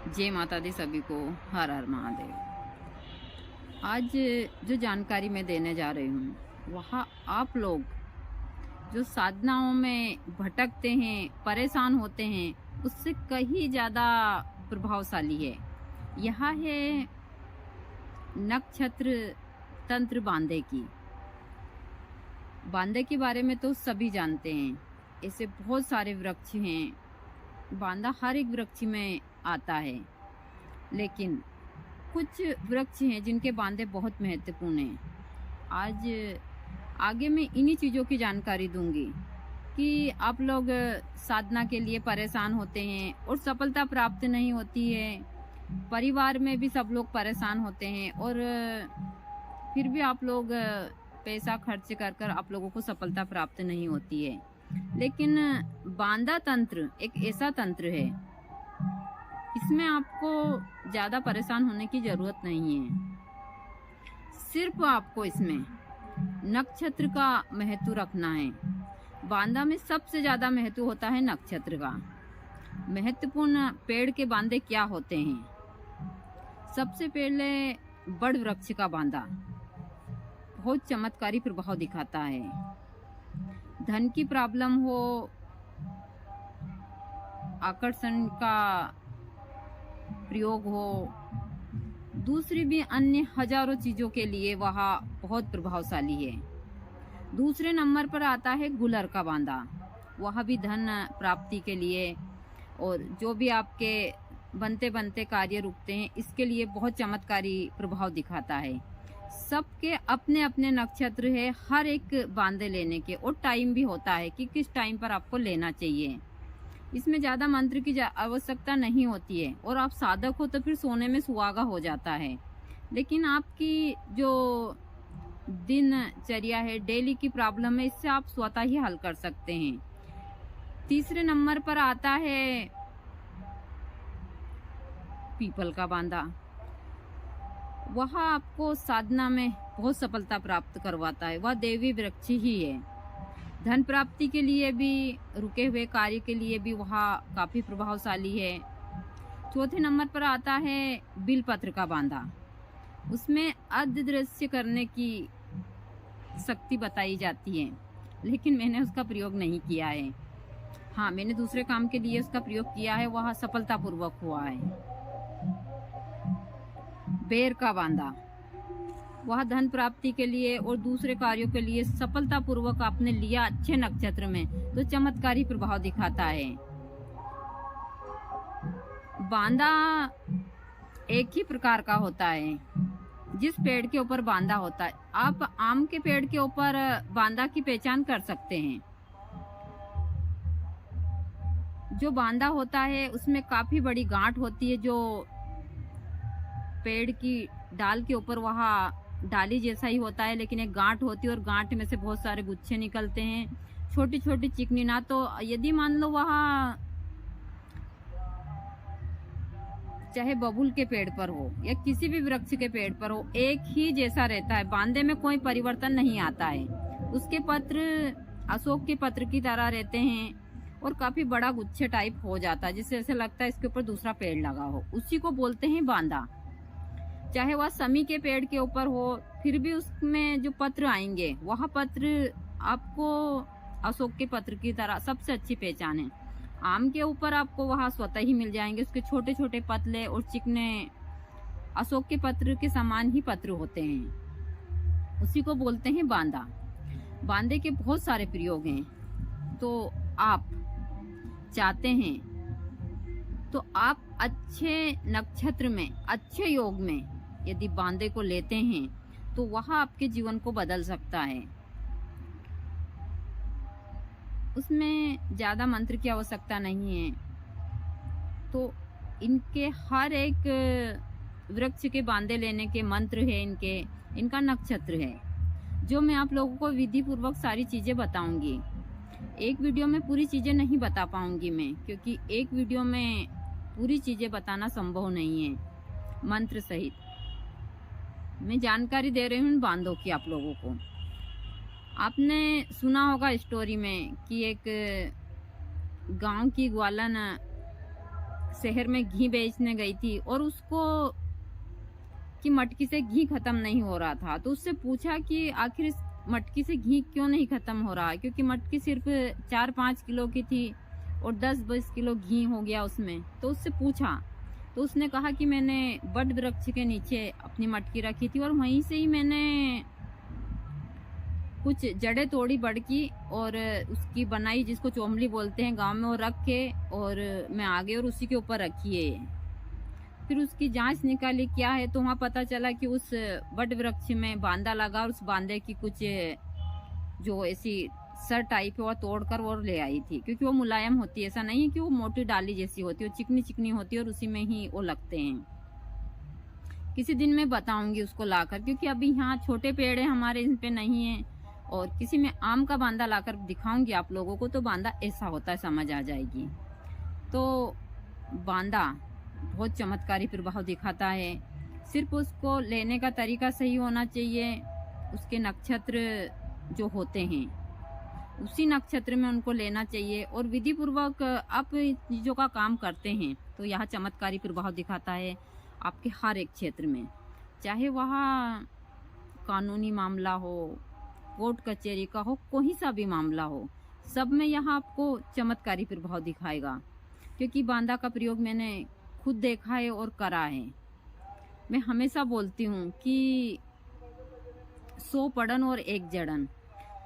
जय माता दी सभी को। हर हर महादेव। आज जो जानकारी मैं देने जा रही हूँ वह आप लोग जो साधनाओं में भटकते हैं, परेशान होते हैं, उससे कहीं ज़्यादा प्रभावशाली है। यह है नक्षत्र तंत्र बांधे की। बांधे के बारे में तो सभी जानते हैं। ऐसे बहुत सारे वृक्ष हैं, बांधा हर एक वृक्ष में आता है, लेकिन कुछ वृक्ष हैं जिनके बांधे बहुत महत्वपूर्ण हैं। आज आगे मैं इन्हीं चीज़ों की जानकारी दूंगी कि आप लोग साधना के लिए परेशान होते हैं और सफलता प्राप्त नहीं होती है। परिवार में भी सब लोग परेशान होते हैं और फिर भी आप लोग पैसा खर्च कर कर आप लोगों को सफलता प्राप्त नहीं होती है। लेकिन बांधा तंत्र एक ऐसा तंत्र है, इसमें आपको ज़्यादा परेशान होने की ज़रूरत नहीं है। सिर्फ आपको इसमें नक्षत्र का महत्व रखना है। बांधा में सबसे ज़्यादा महत्व होता है नक्षत्र का। महत्वपूर्ण पेड़ के बांधे क्या होते हैं? सबसे पहले बड़ वृक्ष का बांधा बहुत चमत्कारी प्रभाव दिखाता है। धन की प्रॉब्लम हो, आकर्षण का प्रयोग हो, दूसरी भी अन्य हजारों चीजों के लिए वह बहुत प्रभावशाली है। दूसरे नंबर पर आता है गुलर का बांधा। वह भी धन प्राप्ति के लिए और जो भी आपके बनते बनते कार्य रुकते हैं इसके लिए बहुत चमत्कारी प्रभाव दिखाता है। सबके अपने अपने नक्षत्र है, हर एक बांधे लेने के, और टाइम भी होता है कि किस टाइम पर आपको लेना चाहिए। इसमें ज़्यादा मंत्र की आवश्यकता नहीं होती है और आप साधक हो तो फिर सोने में सुहागा हो जाता है। लेकिन आपकी जो दिनचर्या है, डेली की प्रॉब्लम है, इससे आप स्वतः ही हल कर सकते हैं। तीसरे नंबर पर आता है पीपल का बांधा। वह आपको साधना में बहुत सफलता प्राप्त करवाता है। वह देवी वृक्ष ही है। धन प्राप्ति के लिए भी, रुके हुए कार्य के लिए भी वह काफी प्रभावशाली है। चौथे नंबर पर आता है बिलपत्र का बांधा। उसमें अदृश्य करने की शक्ति बताई जाती है, लेकिन मैंने उसका प्रयोग नहीं किया है। हाँ, मैंने दूसरे काम के लिए उसका प्रयोग किया है, वह सफलतापूर्वक हुआ है। बेर का बांधा, वह धन प्राप्ति के लिए और दूसरे कार्यों के लिए सफलतापूर्वक आपने लिया अच्छे नक्षत्र में तो चमत्कारी प्रभाव दिखाता है। बांधा एक ही प्रकार का होता है जिस पेड़ के ऊपर बांधा होता है। आप आम के पेड़ के ऊपर बांधा की पहचान कर सकते हैं। जो बांधा होता है उसमें काफी बड़ी गांठ होती है, जो पेड़ की डाल के ऊपर वहाँ डाली जैसा ही होता है, लेकिन एक गांठ होती है और गांठ में से बहुत सारे गुच्छे निकलते हैं, छोटी छोटी चिकनी। ना तो यदि मान लो वहाँ चाहे बबूल के पेड़ पर हो या किसी भी वृक्ष के पेड़ पर हो, एक ही जैसा रहता है, बांधे में कोई परिवर्तन नहीं आता है। उसके पत्र अशोक के पत्र की तरह रहते हैं और काफी बड़ा गुच्छे टाइप हो जाता है, जिससे ऐसे लगता है इसके ऊपर दूसरा पेड़ लगा हो। उसी को बोलते हैं बांधा। चाहे वह समी के पेड़ के ऊपर हो, फिर भी उसमें जो पत्र आएंगे वह पत्र आपको अशोक के पत्र की तरह सबसे अच्छी पहचान है। आम के ऊपर आपको वह स्वतः ही मिल जाएंगे, उसके छोटे छोटे पतले और चिकने अशोक के पत्र के समान ही पत्र होते हैं। उसी को बोलते हैं बांधा। बांधे के बहुत सारे प्रयोग हैं, तो आप चाहते हैं तो आप अच्छे नक्षत्र में, अच्छे योग में यदि बांधे को लेते हैं तो वह आपके जीवन को बदल सकता है। उसमें ज्यादा मंत्र की आवश्यकता नहीं है। तो इनके हर एक वृक्ष के बांधे लेने के मंत्र है, इनका नक्षत्र है, जो मैं आप लोगों को विधि पूर्वक सारी चीजें बताऊंगी। एक वीडियो में पूरी चीजें नहीं बता पाऊंगी मैं, क्योंकि एक वीडियो में पूरी चीजें बताना संभव नहीं है मंत्र सहित। मैं जानकारी दे रही हूँ बांधों की आप लोगों को। आपने सुना होगा स्टोरी में कि एक गांव की ग्वालन शहर में घी बेचने गई थी और उसको कि मटकी से घी खत्म नहीं हो रहा था। तो उससे पूछा कि आखिर इस मटकी से घी क्यों नहीं खत्म हो रहा, क्योंकि मटकी सिर्फ 4-5 किलो की थी और 10-20 किलो घी हो गया उसमें। तो उससे पूछा, तो उसने कहा कि मैंने बट वृक्ष के नीचे अपनी मटकी रखी थी और वहीं से ही मैंने कुछ जड़ें तोड़ी बड़ की और उसकी बनाई, जिसको चोमली बोलते हैं गांव में, वो रख के और मैं आ गई और उसी के ऊपर रखी है। फिर उसकी जांच निकाली क्या है, तो वहाँ पता चला कि उस बट वृक्ष में बांदा लगा और उस बांदे की कुछ जो ऐसी सर टाइप है वो तोड़कर वो ले आई थी, क्योंकि वो मुलायम होती है। ऐसा नहीं है कि वो मोटी डाली जैसी होती है, वो चिकनी चिकनी होती है और उसी में ही वो लगते हैं। किसी दिन मैं बताऊंगी उसको लाकर, क्योंकि अभी यहाँ छोटे पेड़ है हमारे, इन पे नहीं है। और किसी में आम का बांदा लाकर दिखाऊंगी आप लोगों को, तो बांदा ऐसा होता है, समझ आ जाएगी। तो बांदा बहुत चमत्कारी प्रभाव दिखाता है। सिर्फ उसको लेने का तरीका सही होना चाहिए। उसके नक्षत्र जो होते हैं उसी नक्षत्र में उनको लेना चाहिए और विधि पूर्वक आप चीजों का काम करते हैं तो यह चमत्कारी प्रभाव दिखाता है आपके हर एक क्षेत्र में। चाहे वह कानूनी मामला हो, कोर्ट कचहरी का हो, कोई सा भी मामला हो, सब में यह आपको चमत्कारी प्रभाव दिखाएगा। क्योंकि बांदा का प्रयोग मैंने खुद देखा है और करा है। मैं हमेशा बोलती हूँ कि 100 पढ़न और 1 जड़न।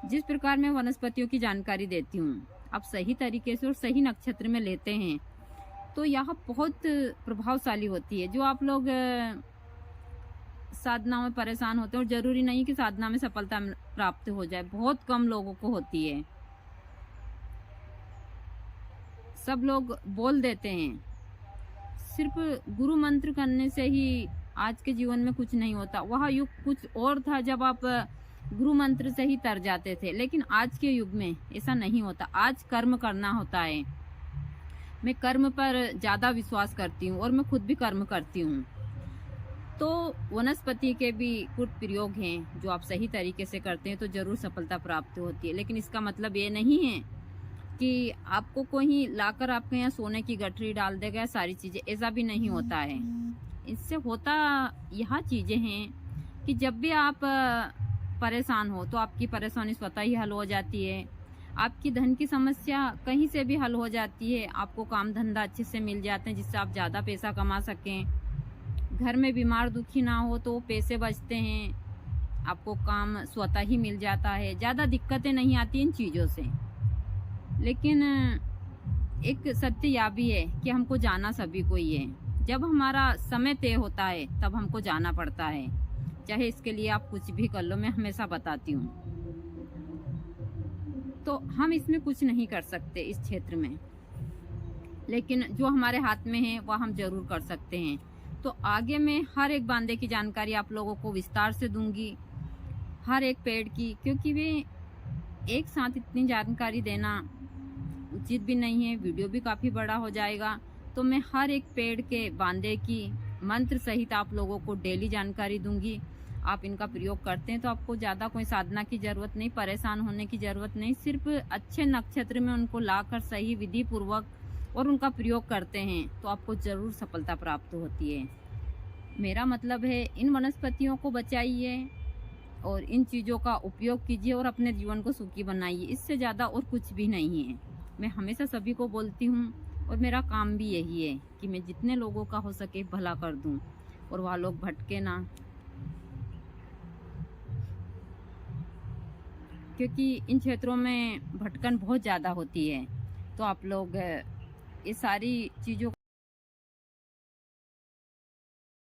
जिस प्रकार मैं वनस्पतियों की जानकारी देती हूँ, आप सही तरीके से और सही नक्षत्र में लेते हैं तो यह बहुत प्रभावशाली होती है। जो आप लोग साधना में परेशान होते हैं, और जरूरी नहीं कि साधना में सफलता प्राप्त हो जाए, बहुत कम लोगों को होती है। सब लोग बोल देते हैं, सिर्फ गुरु मंत्र करने से ही आज के जीवन में कुछ नहीं होता। वह युग कुछ और था जब आप गुरु मंत्र से ही तर जाते थे, लेकिन आज के युग में ऐसा नहीं होता। आज कर्म करना होता है। मैं कर्म पर ज्यादा विश्वास करती हूँ और मैं खुद भी कर्म करती हूँ। तो वनस्पति के भी कुछ प्रयोग हैं जो आप सही तरीके से करते हैं तो जरूर सफलता प्राप्त होती है। लेकिन इसका मतलब ये नहीं है कि आपको कोई लाकर आपके यहाँ सोने की गठरी डाल देगा, सारी चीजें, ऐसा भी नहीं होता है। इससे होता यह चीजें हैं कि जब भी आप परेशान हो तो आपकी परेशानी स्वतः ही हल हो जाती है। आपकी धन की समस्या कहीं से भी हल हो जाती है। आपको काम धंधा अच्छे से मिल जाते हैं जिससे आप ज़्यादा पैसा कमा सकें। घर में बीमार दुखी ना हो तो पैसे बचते हैं, आपको काम स्वतः ही मिल जाता है, ज़्यादा दिक्कतें नहीं आती इन चीज़ों से। लेकिन एक सत्य यह भी है कि हमको जाना सभी को ही है। जब हमारा समय तय होता है तब हमको जाना पड़ता है, चाहे इसके लिए आप कुछ भी कर लो। मैं हमेशा बताती हूँ, तो हम इसमें कुछ नहीं कर सकते इस क्षेत्र में, लेकिन जो हमारे हाथ में है वह हम जरूर कर सकते हैं। तो आगे मैं हर एक बांदे की जानकारी आप लोगों को विस्तार से दूंगी, हर एक पेड़ की, क्योंकि वे एक साथ इतनी जानकारी देना उचित भी नहीं है, वीडियो भी काफ़ी बड़ा हो जाएगा। तो मैं हर एक पेड़ के बांदे की मंत्र सहित आप लोगों को डेली जानकारी दूंगी। आप इनका प्रयोग करते हैं तो आपको ज़्यादा कोई साधना की ज़रूरत नहीं, परेशान होने की ज़रूरत नहीं। सिर्फ अच्छे नक्षत्र में उनको लाकर सही विधि पूर्वक और उनका प्रयोग करते हैं तो आपको ज़रूर सफलता प्राप्त होती है। मेरा मतलब है, इन वनस्पतियों को बचाइए और इन चीज़ों का उपयोग कीजिए और अपने जीवन को सुखी बनाइए। इससे ज़्यादा और कुछ भी नहीं है। मैं हमेशा सभी को बोलती हूँ और मेरा काम भी यही है कि मैं जितने लोगों का हो सके भला कर दूँ और वह लोग भटके ना, क्योंकि इन क्षेत्रों में भटकन बहुत ज़्यादा होती है। तो आप लोग ये सारी चीज़ों